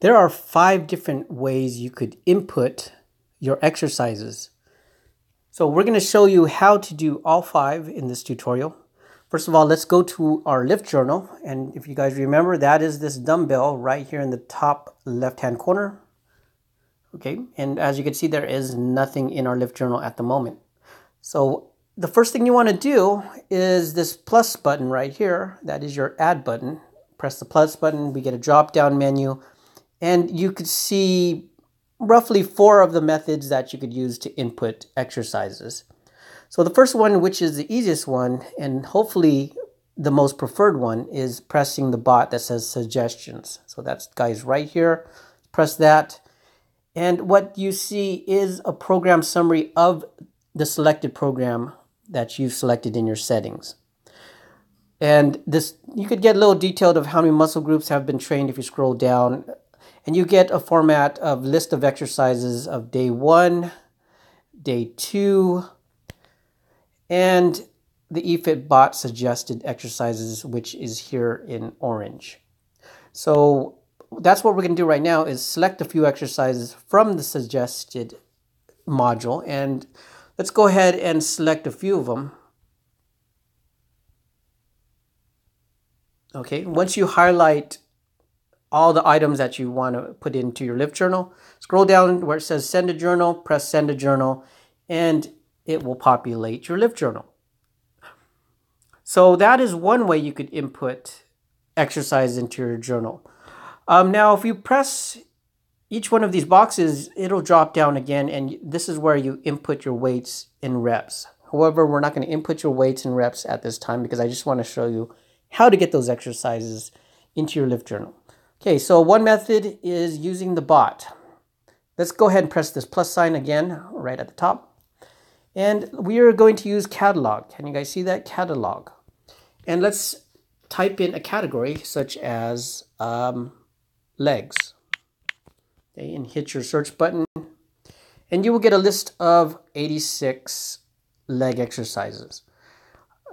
There are 5 different ways you could input your exercises. So we're going to show you how to do all 5 in this tutorial. First of all, let's go to our lift journal. And if you guys remember, that is this dumbbell right here in the top left-hand corner. Okay, and as you can see, there is nothing in our lift journal at the moment. So the first thing you want to do is this plus button right here. That is your add button. Press the plus button, we get a drop-down menu. And you could see roughly 4 of the methods that you could use to input exercises. So the first one, which is the easiest one, and hopefully the most preferred one, is pressing the bot that says suggestions. So that's, guys, right here. Press that. And what you see is a program summary of the selected program that you've selected in your settings. And this, you could get a little detailed of how many muscle groups have been trained if you scroll down. And you get a format of list of exercises of day 1, day 2, and the Efitx bot suggested exercises, which is here in orange. So that's what we're going to do right now, is select a few exercises from the suggested module. And let's go ahead and select a few of them. Okay, once you highlight all the items that you want to put into your lift journal, scroll down where it says send a journal, press send a journal, and it will populate your lift journal. So that is one way you could input exercise into your journal. Now, if you press each one of these boxes, it'll drop down again, and this is where you input your weights and reps. However, we're not going to input your weights and reps at this time because I just want to show you how to get those exercises into your lift journal. Okay, so one method is using the bot. Let's go ahead and press this plus sign again right at the top. And we are going to use catalog. Can you guys see that? Catalog. And let's type in a category such as legs. Okay, and hit your search button. And you will get a list of 86 leg exercises.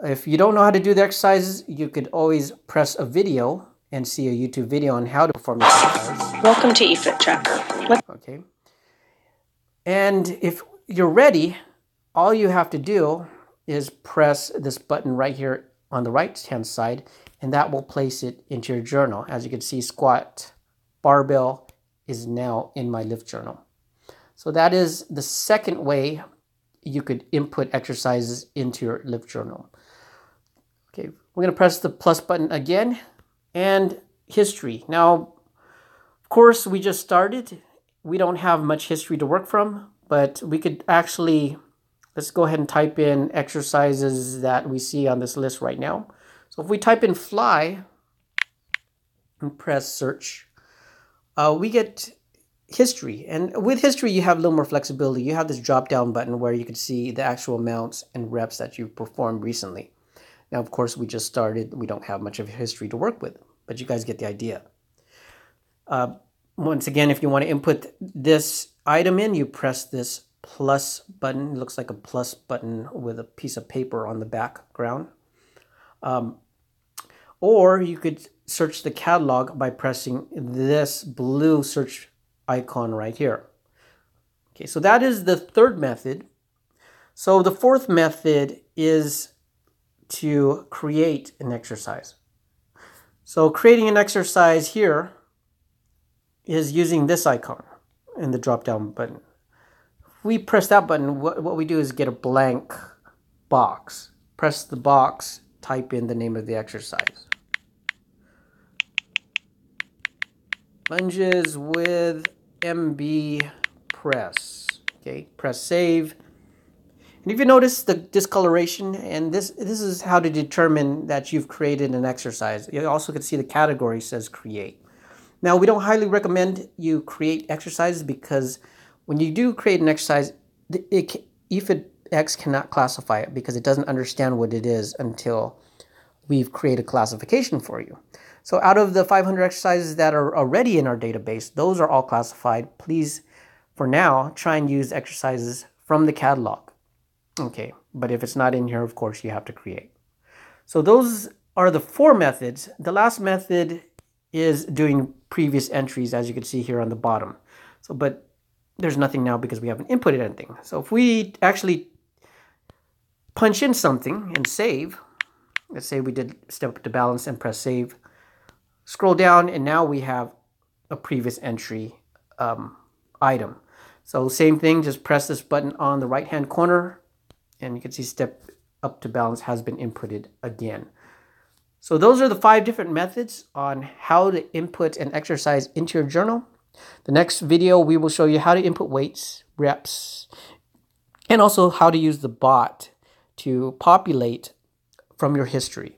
If you don't know how to do the exercises, you could always press a video and see a YouTube video on how to perform the exercise. Welcome to Efitx. Okay. And if you're ready, all you have to do is press this button right here on the right-hand side, and that will place it into your journal. As you can see, squat barbell is now in my lift journal. So that is the second way you could input exercises into your lift journal. Okay, we're going to press the plus button again. And history. Now, of course, we just started. We don't have much history to work from, but we could actually, let's go ahead and type in exercises that we see on this list right now. So if we type in fly and press search, we get history. And with history, you have a little more flexibility. You have this drop-down button where you can see the actual amounts and reps that you've performed recently. Now, of course, we just started. We don't have much of a history to work with, but you guys get the idea. Once again, if you want to input this item in, you press this plus button. It looks like a plus button with a piece of paper on the background. Or you could search the catalog by pressing this blue search icon right here. Okay, so that is the third method. So the fourth method is to create an exercise. So creating an exercise here is using this icon in the drop-down button. If we press that button, what we do is get a blank box. Press the box, type in the name of the exercise. Lunges with MB press. Okay, press save. And if you notice the discoloration, and this is how to determine that you've created an exercise. You also can see the category says create. Now, we don't highly recommend you create exercises because when you do create an exercise, Efitx cannot classify it because it doesn't understand what it is until we've created classification for you. So out of the 500 exercises that are already in our database, those are all classified. Please, for now, try and use exercises from the catalog. Okay, but if it's not in here, of course, you have to create. So those are the 4 methods. The last method is doing previous entries, as you can see here on the bottom. So, but there's nothing now because we haven't inputted anything. So if we actually punch in something and save, let's say we did step up to balance and press save, scroll down, and now we have a previous entry item. So same thing, just press this button on the right hand corner and you can see step up to balance has been inputted again. So those are the 5 different methods on how to input an exercise into your journal. The next video, we will show you how to input weights, reps, and also how to use the bot to populate from your history.